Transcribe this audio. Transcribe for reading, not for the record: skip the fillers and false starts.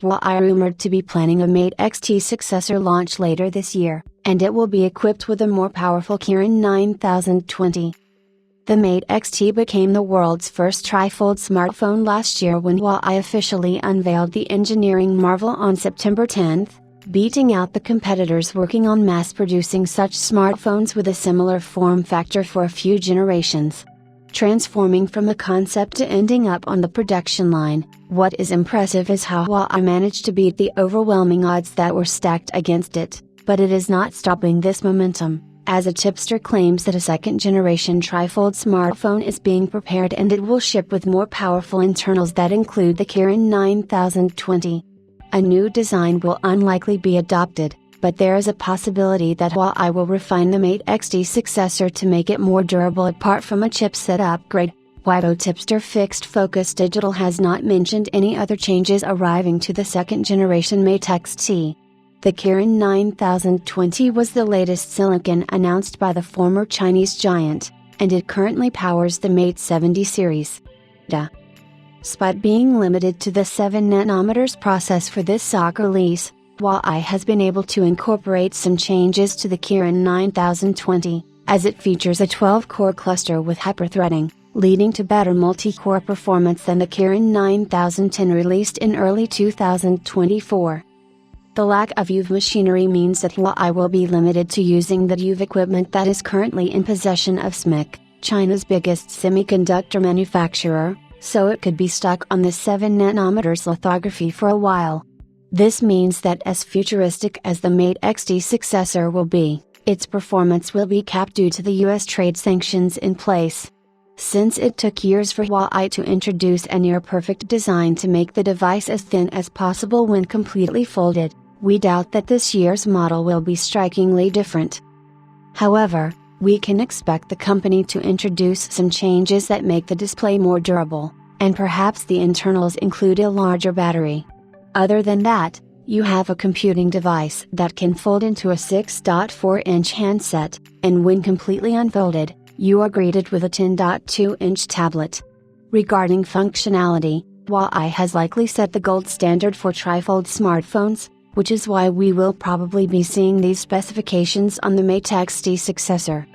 Huawei rumored to be planning a Mate X-T successor launch later this year, and it will be equipped with a more powerful Kirin 9020. The Mate X-T became the world's first trifold smartphone last year when Huawei officially unveiled the engineering marvel on September 10, beating out the competitors working on mass-producing such smartphones with a similar form factor for a few generations. Transforming from a concept to ending up on the production line, what is impressive is how Huawei managed to beat the overwhelming odds that were stacked against it, but it is not stopping this momentum, as a tipster claims that a second-generation trifold smartphone is being prepared and it will ship with more powerful internals that include the Kirin 9020. A new design will unlikely be adopted, but there is a possibility that Huawei will refine the Mate X-T successor to make it more durable apart from a chipset upgrade. Weibo tipster Fixed Focus Digital has not mentioned any other changes arriving to the second-generation Mate X-T. The Kirin 9020 was the latest silicon announced by the former Chinese giant, and it currently powers the Mate 70 series. Despite being limited to the 7nm process for this SoC release, Huawei has been able to incorporate some changes to the Kirin 9020, as it features a 12-core cluster with hyperthreading, leading to better multi-core performance than the Kirin 9010 released in early 2024. The lack of UV machinery means that Huawei will be limited to using the UV equipment that is currently in possession of SMIC, China's biggest semiconductor manufacturer, so it could be stuck on the 7nm lithography for a while. This means that as futuristic as the Mate X-T successor will be, its performance will be capped due to the US trade sanctions in place. Since it took years for Huawei to introduce a near-perfect design to make the device as thin as possible when completely folded, we doubt that this year's model will be strikingly different. However, we can expect the company to introduce some changes that make the display more durable, and perhaps the internals include a larger battery. Other than that, you have a computing device that can fold into a 6.4-inch handset, and when completely unfolded, you are greeted with a 10.2-inch tablet. Regarding functionality, Huawei has likely set the gold standard for trifold smartphones, which is why we will probably be seeing these specifications on the Mate X-T successor.